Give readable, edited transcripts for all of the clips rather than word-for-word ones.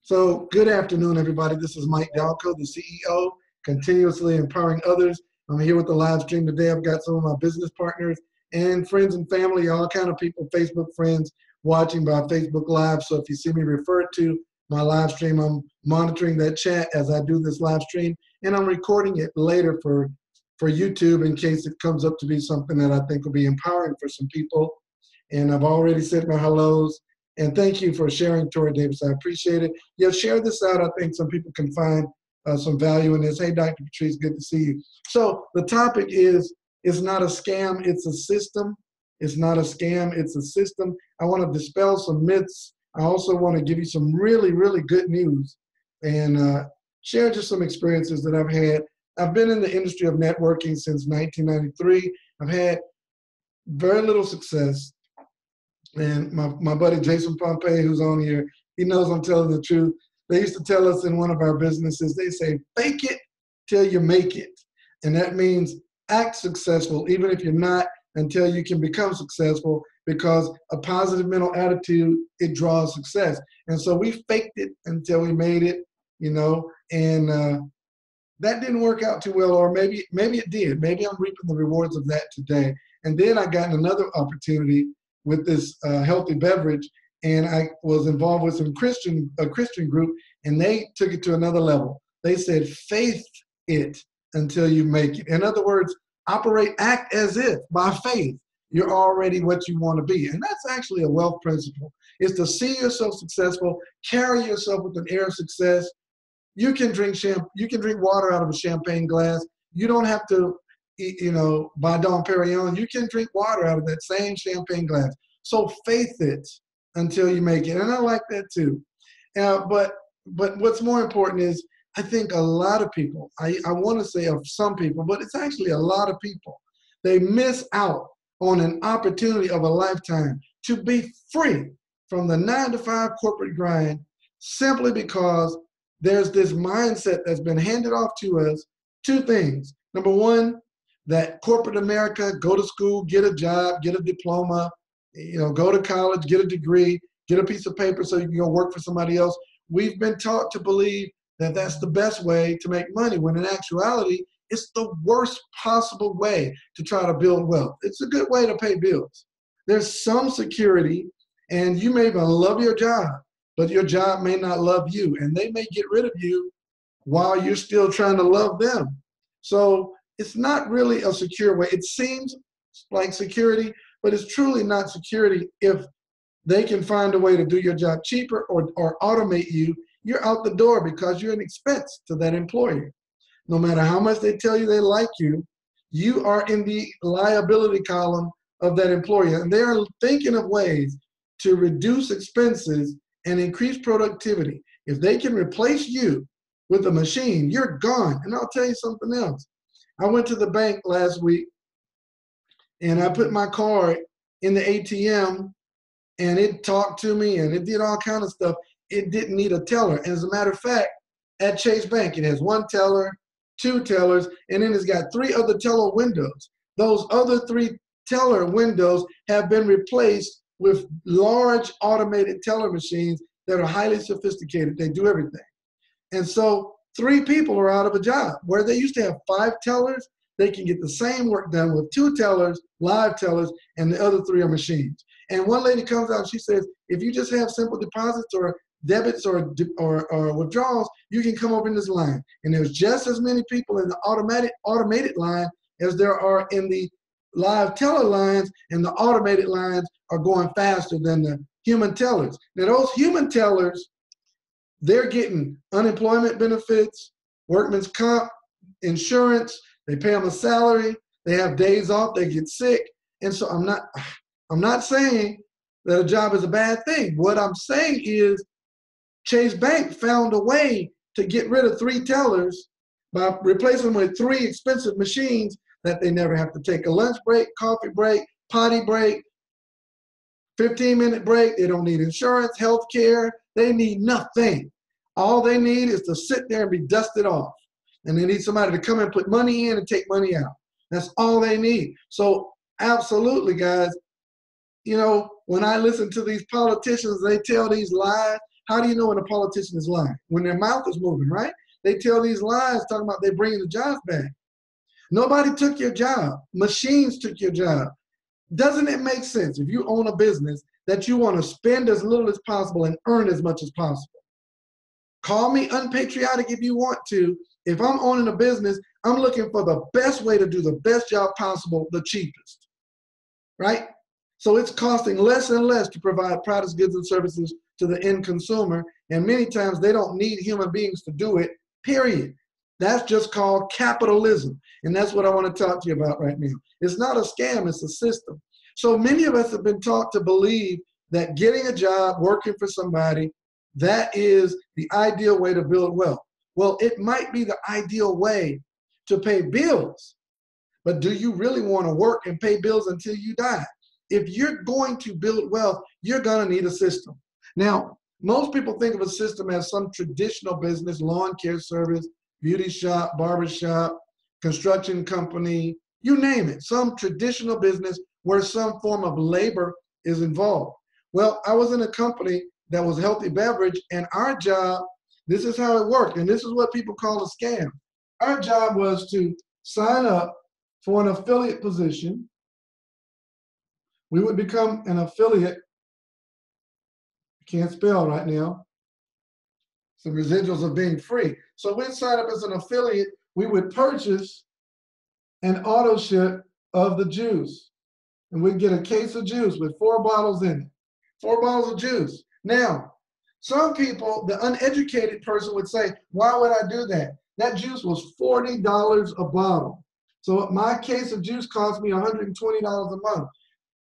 So good afternoon, everybody. This is Mike Dalcoe, the CEO, continuously empowering others. I'm here with the live stream today. I've got some of my business partners and friends and family, all kind of people, Facebook friends watching by Facebook Live. So if you see me referred to my live stream, I'm monitoring that chat as I do this live stream, and I'm recording it later for YouTube in case it comes up to be something that I think will be empowering for some people. And I've already said my hellos. And thank you for sharing, Tori Davis. I appreciate it. Yeah, share this out. I think some people can find some value in this. Hey, Dr. Patrice, good to see you. So the topic is, it's not a scam, it's a system. It's not a scam, it's a system. I want to dispel some myths. I also want to give you some really, really good news and share just some experiences that I've had. I've been in the industry of networking since 1993. I've had very little success. And my buddy Jason Pompey, who's on here, he knows I'm telling the truth. They used to tell us in one of our businesses, they say, fake it till you make it. And that means act successful, even if you're not, until you can become successful, because a positive mental attitude, it draws success. And so we faked it until we made it, and that didn't work out too well, or maybe it did. Maybe I'm reaping the rewards of that today. And then I got another opportunity with this healthy beverage, and I was involved with a Christian group, and they took it to another level. They said, faith it until you make it. In other words, act as if by faith you're already what you want to be. And that's actually a wealth principle. It's to see yourself successful, carry yourself with an air of success. You can drink water out of a champagne glass. You don't have to by Dom Perignon, you can drink water out of that same champagne glass. So faith it until you make it. And I like that too. But what's more important is, I think a lot of people, I want to say of some people, but it's actually a lot of people, they miss out on an opportunity of a lifetime to be free from the 9-to-5 corporate grind, simply because there's this mindset that's been handed off to us. Two things. Number one, that corporate America, go to school, get a job, get a diploma, go to college, get a degree, get a piece of paper so you can go work for somebody else. We've been taught to believe that that's the best way to make money, when in actuality, it's the worst possible way to try to build wealth. It's a good way to pay bills. There's some security, and you may even love your job, but your job may not love you, and they may get rid of you while you're still trying to love them. So it's not really a secure way. It seems like security, but it's truly not security. If they can find a way to do your job cheaper or automate you, you're out the door, because you're an expense to that employer. No matter how much they tell you they like you, you are in the liability column of that employer. And they are thinking of ways to reduce expenses and increase productivity. If they can replace you with a machine, you're gone. And I'll tell you something else. I went to the bank last week, and I put my card in the ATM, and it talked to me, and it did all kind of stuff. It didn't need a teller. And as a matter of fact, at Chase Bank, it has one teller, two tellers, and then it's got three other teller windows. Those other three teller windows have been replaced with large automated teller machines that are highly sophisticated. They do everything. And so 3 people are out of a job. Where they used to have 5 tellers, they can get the same work done with 2 tellers, live tellers, and the other 3 are machines. And one lady comes out and she says, if you just have simple deposits or debits or withdrawals, you can come over in this line. And there's just as many people in the automated line as there are in the live teller lines, and the automated lines are going faster than the human tellers. Now those human tellers, they're getting unemployment benefits, workman's comp, insurance, they pay them a salary, they have days off, they get sick. And so I'm not saying that a job is a bad thing. What I'm saying is Chase Bank found a way to get rid of 3 tellers by replacing them with 3 expensive machines that they never have to take a lunch break, coffee break, potty break, 15-minute break. They don't need insurance, health care. They need nothing. All they need is to sit there and be dusted off. And they need somebody to come and put money in and take money out. That's all they need. So absolutely, guys, when I listen to these politicians, they tell these lies. how do you know when a politician is lying? When their mouth is moving, right? They tell these lies talking about they're bringing the jobs back. Nobody took your job. Machines took your job. Doesn't it make sense if you own a business that you want to spend as little as possible and earn as much as possible? Call me unpatriotic if you want to. If I'm owning a business, I'm looking for the best way to do the best job possible, the cheapest, right? So it's costing less and less to provide products, goods, and services to the end consumer. And many times they don't need human beings to do it, period. That's just called capitalism. And that's what I want to talk to you about right now. It's not a scam, it's a system. So many of us have been taught to believe that getting a job, working for somebody, that is the ideal way to build wealth. Well, it might be the ideal way to pay bills, but do you really want to work and pay bills until you die? If you're going to build wealth, you're going to need a system. Now, most people think of a system as some traditional business, lawn care service, beauty shop, barber shop, construction company, you name it, some traditional business where some form of labor is involved. Well, I was in a company that was healthy beverage, and our job, this is how it worked, and this is what people call a scam. Our job was to sign up for an affiliate position. We would become an affiliate. I can't spell right now. Some residuals of being free. So we'd sign up as an affiliate. We would purchase an auto ship of the juice, and we'd get a case of juice with 4 bottles in it. 4 bottles of juice. Now, some people, the uneducated person would say, why would I do that? That juice was $40 a bottle. So my case of juice cost me $120 a month.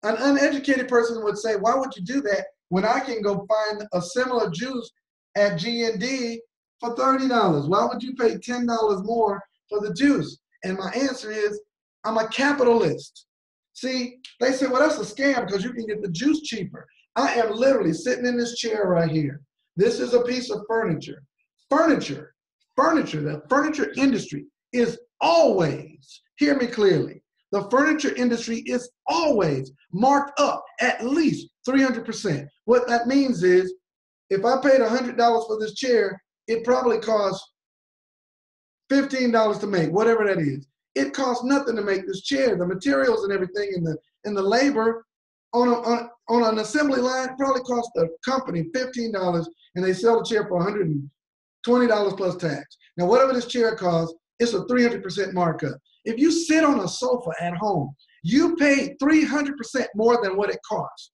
An uneducated person would say, why would you do that when I can go find a similar juice at G&D for $30? Why would you pay $10 more for the juice? And my answer is, I'm a capitalist. See, they say, well, that's a scam because you can get the juice cheaper. I am literally sitting in this chair right here. This is a piece of furniture. Furniture, the furniture industry is always, hear me clearly, the furniture industry is always marked up at least 300%. What that means is, if I paid $100 for this chair, it probably costs $15 to make, whatever that is. It costs nothing to make this chair. The materials and everything and the labor on an assembly line probably cost the company $15, and they sell the chair for $120 plus tax. Now, whatever this chair costs, it's a 300% markup. If you sit on a sofa at home, you paid 300% more than what it cost,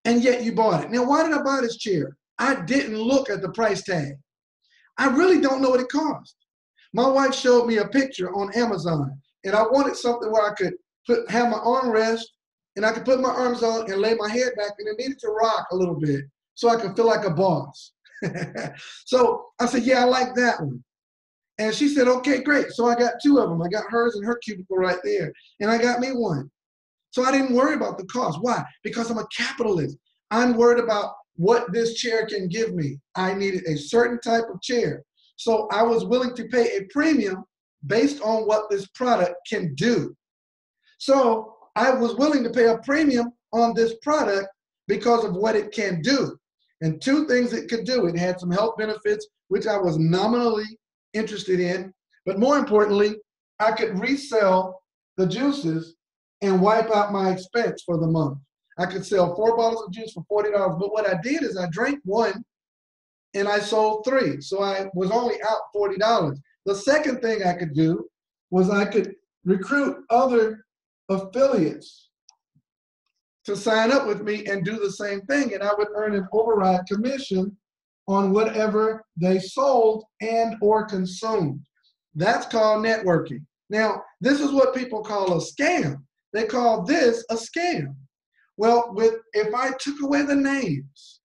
and yet you bought it. Now, why did I buy this chair? I didn't look at the price tag. I really don't know what it cost. My wife showed me a picture on Amazon, and I wanted something where I could have my armrest, and I could put my arms on and lay my head back, and it needed to rock a little bit so I could feel like a boss. So I said, yeah, I like that one. And she said, okay, great. So I got 2 of them. I got hers and her cubicle right there, and I got me one. So I didn't worry about the cost. Why? Because I'm a capitalist. I'm worried about what this chair can give me. I needed a certain type of chair. So I was willing to pay a premium based on what this product can do. So I was willing to pay a premium on this product because of what it can do. And 2 things it could do. It had some health benefits, which I was nominally interested in. But more importantly, I could resell the juices and wipe out my expense for the month. I could sell 4 bottles of juice for $40. But what I did is I drank 1 and I sold 3. So I was only out $40. The second thing I could do was I could recruit other affiliates to sign up with me and do the same thing, and I would earn an override commission on whatever they sold and or consumed. That's called networking. Now, this is what people call a scam. They call this a scam. Well, if I took away the names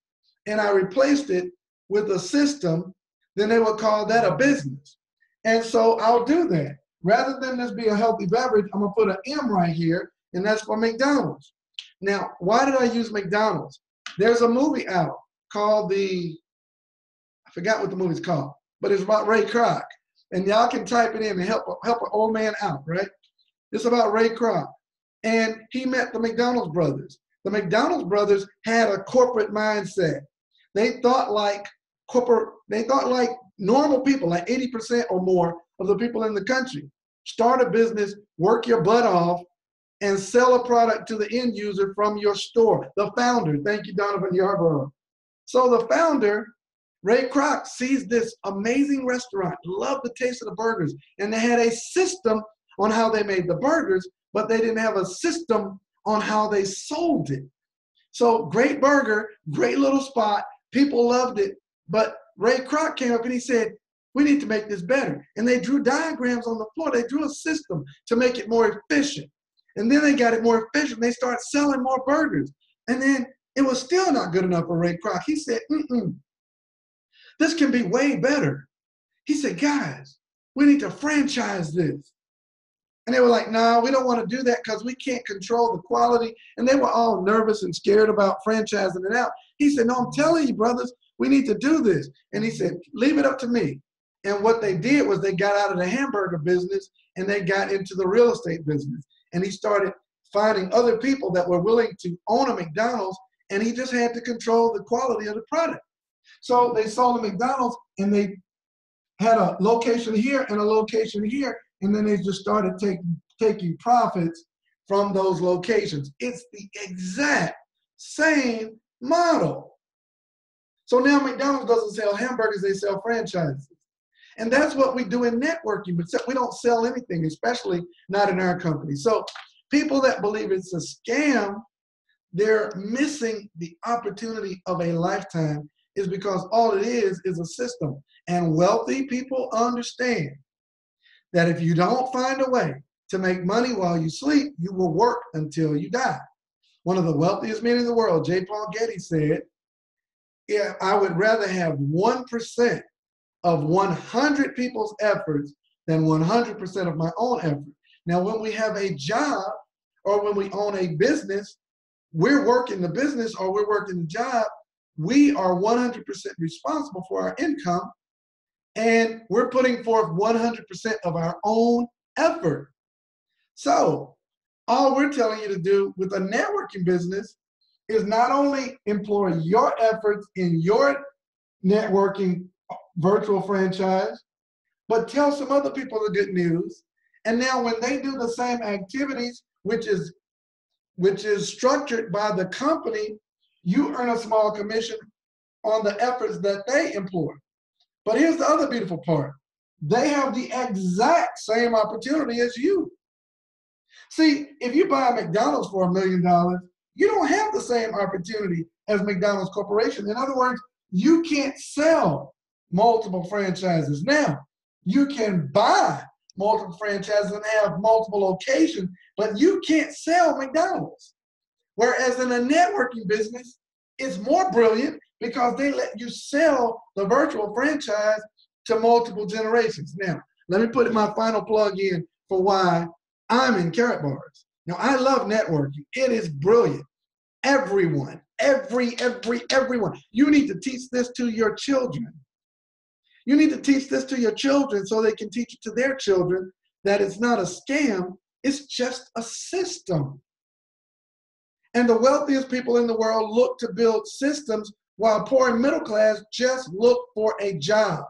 and I replaced it with a system, then they would call that a business. And so I'll do that. Rather than this be a healthy beverage, I'm gonna put an M right here, and that's for McDonald's. Now, why did I use McDonald's? There's a movie out called I forgot what the movie's called, but it's about Ray Kroc. And y'all can type it in and help an old man out, right? It's about Ray Kroc. And he met the McDonald's brothers. The McDonald's brothers had a corporate mindset. They thought like they thought like normal people, like 80% or more of the people in the country. Start a business, work your butt off, and sell a product to the end user from your store. The founder, thank you, Donovan Yarborough. So the founder, Ray Kroc, sees this amazing restaurant, loved the taste of the burgers, and they had a system on how they made the burgers, but they didn't have a system on how they sold it. So great burger, great little spot, people loved it, but Ray Kroc came up and he said, we need to make this better. And they drew diagrams on the floor. They drew a system to make it more efficient. And then they got it more efficient. They started selling more burgers. And then it was still not good enough for Ray Kroc. He said, this can be way better. He said, guys, we need to franchise this. And they were like, no, we don't want to do that because we can't control the quality. And they were all nervous and scared about franchising it out. He said, no, I'm telling you, brothers, we need to do this. And he said, leave it up to me. And what they did was they got out of the hamburger business and they got into the real estate business. And he started finding other people that were willing to own a McDonald's, and he just had to control the quality of the product. So they sold a McDonald's and they had a location here and a location here, and then they just started taking profits from those locations. It's the exact same model. So now McDonald's doesn't sell hamburgers, they sell franchises. And that's what we do in networking, but we don't sell anything, especially not in our company. So people that believe it's a scam, they're missing the opportunity of a lifetime, is because all it is a system. And wealthy people understand that if you don't find a way to make money while you sleep, you will work until you die. One of the wealthiest men in the world, J. Paul Getty, said, yeah, I would rather have 1% of 100 people's efforts than 100% of my own effort. Now, when we have a job or when we own a business, we're working the business or we're working the job, we are 100% responsible for our income, and we're putting forth 100% of our own effort. So all we're telling you to do with a networking business is not only employ your efforts in your networking virtual franchise, but tell some other people the good news. And now when they do the same activities, which is structured by the company, you earn a small commission on the efforts that they employ. But here's the other beautiful part. They have the exact same opportunity as you. See, if you buy a McDonald's for $1 million, you don't have the same opportunity as McDonald's Corporation. In other words, you can't sell multiple franchises. Now, you can buy multiple franchises and have multiple locations, but you can't sell McDonald's. Whereas in a networking business, it's more brilliant because they let you sell the virtual franchise to multiple generations. Now, let me put my final plug in for why I'm in Carrot Bars. Now, I love networking. It is brilliant. Everyone, everyone. You need to teach this to your children. You need to teach this to your children so they can teach it to their children that it's not a scam, it's just a system. And the wealthiest people in the world look to build systems while poor and middle class just look for a job.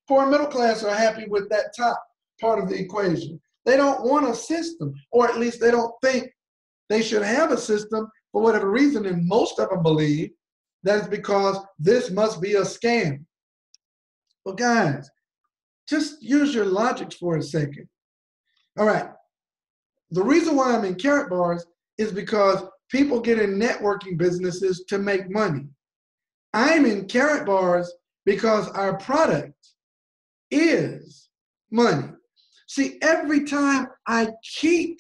Poor and middle class are happy with that top part of the equation. They don't want a system, or at least they don't think they should have a system for whatever reason. And most of them believe that it's because this must be a scam. Well, guys, just use your logic for a second. All right. The reason why I'm in Carrot Bars is because people get in networking businesses to make money. I'm in Carrot Bars because our product is money. See, every time I keep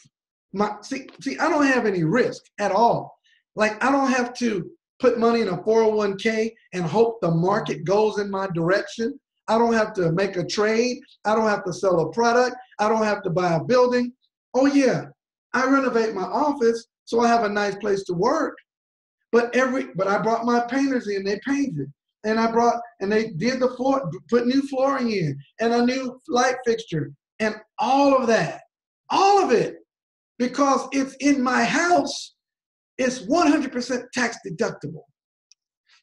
my, see, I don't have any risk at all. Like, I don't have to put money in a 401k and hope the market goes in my direction. I don't have to make a trade. I don't have to sell a product. I don't have to buy a building. Oh yeah, I renovate my office so I have a nice place to work. But I brought my painters in, they painted. And they did the floor, put new flooring in, and a new light fixture, and all of that, all of it, because it's in my house, it's 100% tax deductible.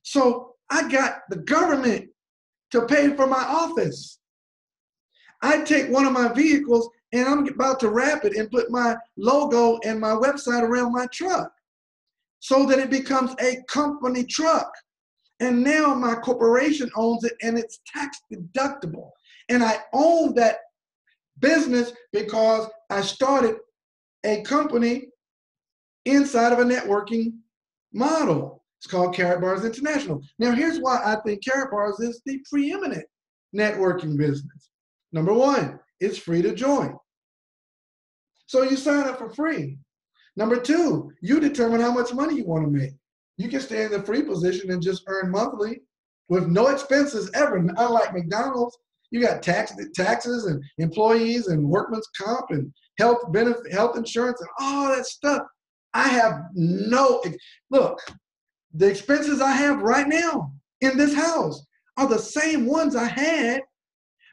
So I got the government to pay for my office. I take one of my vehicles and I'm about to wrap it and put my logo and my website around my truck so that it becomes a company truck. And now my corporation owns it and it's tax deductible. And I own that business because I started a company inside of a networking model. It's called Karatbars International. Now, here's why I think Karatbars is the preeminent networking business. Number one, it's free to join. So you sign up for free. Number two, you determine how much money you want to make. You can stay in the free position and just earn monthly with no expenses ever. Unlike McDonald's, you got taxes and employees and workman's comp and health benefit, health insurance and all that stuff. I have no, look, the expenses I have right now in this house are the same ones I had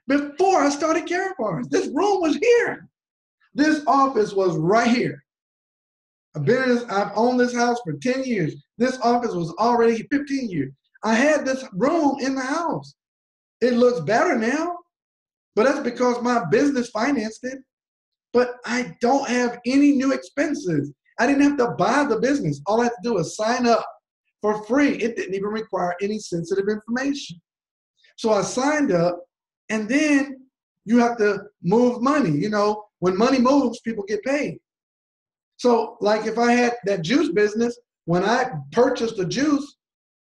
before I started Karatbars. This room was here. This office was right here. I've owned this house for 10 years. This office was already 15 years. I had this room in the house. It looks better now, but that's because my business financed it. But I don't have any new expenses. I didn't have to buy the business. All I had to do was sign up for free. It didn't even require any sensitive information. So I signed up, and then you have to move money. You know, when money moves, people get paid. So like if I had that juice business, when I purchased the juice,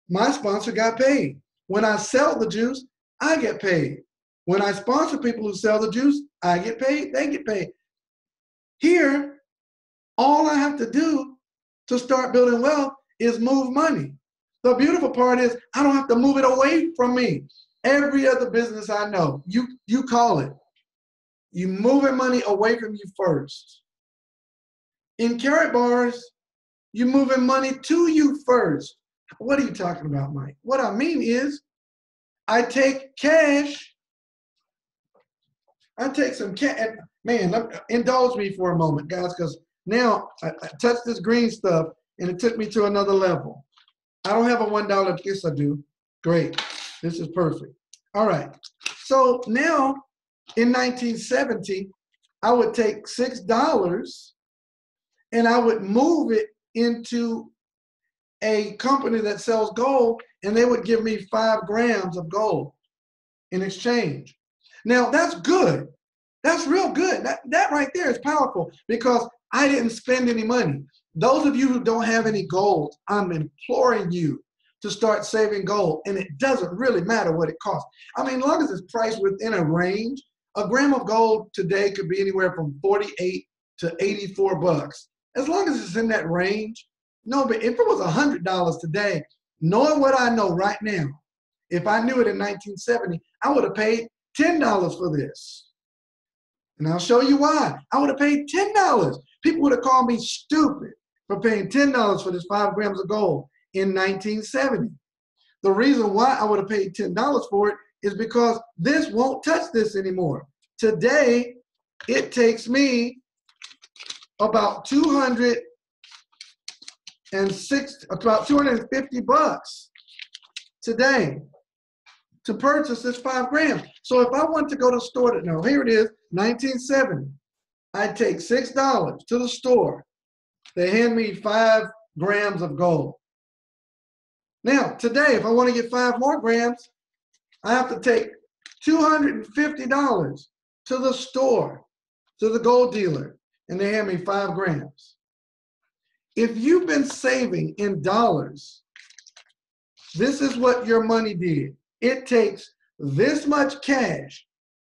my sponsor got paid. When I sell the juice, I get paid. When I sponsor people who sell the juice, I get paid, they get paid. Here, all I have to do to start building wealth is move money. The beautiful part is I don't have to move it away from me. Every other business I know, you call it. You moving money away from you first. In Karatbars, you're moving money to you first. What are you talking about, Mike? What I mean is, I take cash. I take some cash. Man, indulge me for a moment, guys, because now I touched this green stuff and it took me to another level. I don't have a $1. Yes, I do. Great. This is perfect. All right. So now in 1970, I would take $6 and I would move it into a company that sells gold, and they would give me 5 grams of gold in exchange. Now, that's good. That's real good. That right there is powerful because I didn't spend any money. Those of you who don't have any gold, I'm imploring you to start saving gold, and it doesn't really matter what it costs. I mean, as long as it's priced within a range, a gram of gold today could be anywhere from 48 to 84 bucks. As long as it's in that range, no, but if it was $100 today, knowing what I know right now, if I knew it in 1970, I would have paid $10 for this. And I'll show you why. I would have paid $10. People would have called me stupid for paying $10 for this 5 grams of gold in 1970. The reason why I would have paid $10 for it is because this won't touch this anymore. Today, it takes me about $250 bucks today to purchase this 5 grams. So if I want to go to the store, no, here it is, 1970. I take $6 to the store. They hand me 5 grams of gold. Now, today, if I want to get 5 more grams, I have to take $250 to the store, to the gold dealer, and they hand me 5 grams. If you've been saving in dollars, this is what your money did. It takes this much cash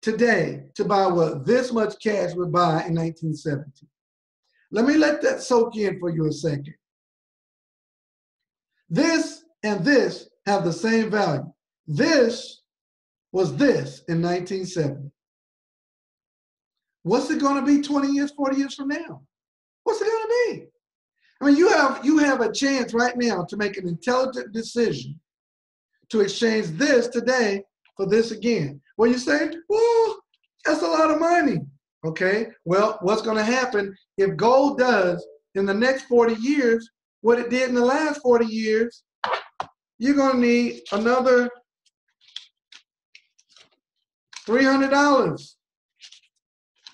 today to buy what this much cash would buy in 1970. Let me let that soak in for you a second. This and this have the same value. This was this in 1970. What's it going to be 20 years, 40 years from now? What's it going to be? I mean, you have a chance right now to make an intelligent decision to exchange this today for this again. Well, you say, well, that's a lot of money. Okay, well, what's going to happen if gold does in the next 40 years what it did in the last 40 years? you're going to need another $300.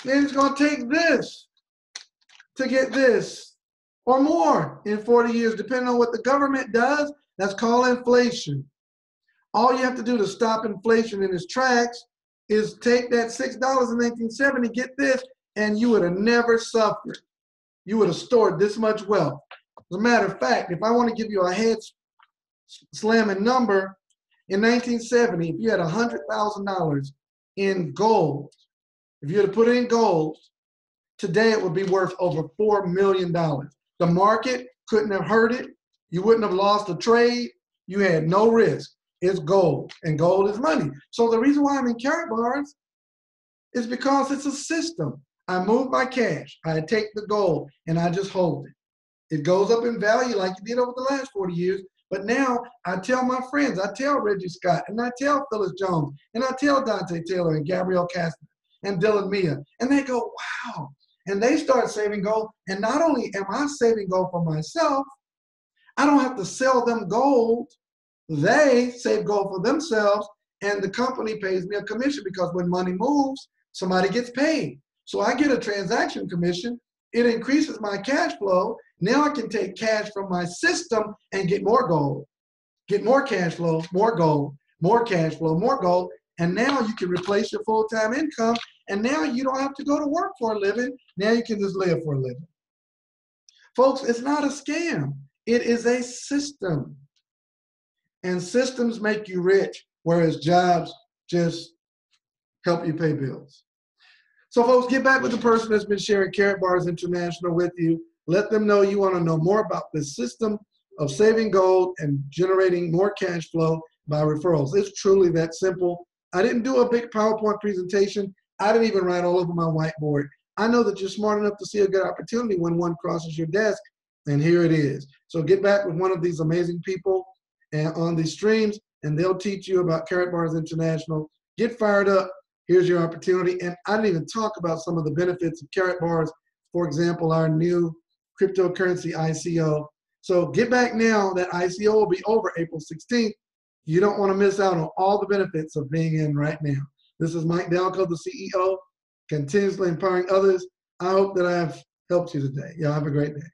Then it's going to take this to get this or more in 40 years, depending on what the government does. That's called inflation. All you have to do to stop inflation in its tracks is take that $6 in 1970, get this, and you would have never suffered. You would have stored this much wealth. As a matter of fact, if I want to give you a head slamming number, in 1970, if you had $100,000 in gold, if you had to put it in gold, today it would be worth over $4 million. The market couldn't have hurt it. You wouldn't have lost a trade. You had no risk. It's gold, and gold is money. So the reason why I'm in Karatbars is because it's a system. I move my cash, I take the gold, and I just hold it. It goes up in value like it did over the last 40 years. But now I tell my friends, I tell Reggie Scott, and I tell Phyllis Jones, and I tell Dante Taylor and Gabrielle Kastner and Dylan Mia, and they go, wow. And they start saving gold. And not only am I saving gold for myself, I don't have to sell them gold. They save gold for themselves, and the company pays me a commission because when money moves, somebody gets paid. So I get a transaction commission. It increases my cash flow. Now I can take cash from my system and get more gold, get more cash flow, more gold, more cash flow, more gold. And now you can replace your full-time income. And now you don't have to go to work for a living. Now you can just live for a living. Folks, it's not a scam. It is a system. And systems make you rich, whereas jobs just help you pay bills. So folks, get back with the person that's been sharing Karatbars International with you. Let them know you want to know more about this system of saving gold and generating more cash flow by referrals. It's truly that simple. I didn't do a big PowerPoint presentation. I didn't even write all over my whiteboard. I know that you're smart enough to see a good opportunity when one crosses your desk, and here it is. So get back with one of these amazing people and on these streams, and they'll teach you about Karatbars International. Get fired up. Here's your opportunity. And I didn't even talk about some of the benefits of Karatbars. For example, our new cryptocurrency ICO. So get back now. That ICO will be over April 16th. You don't want to miss out on all the benefits of being in right now. This is Mike Dalcoe, the CEO, continuously empowering others. I hope that I've helped you today. Y'all have a great day.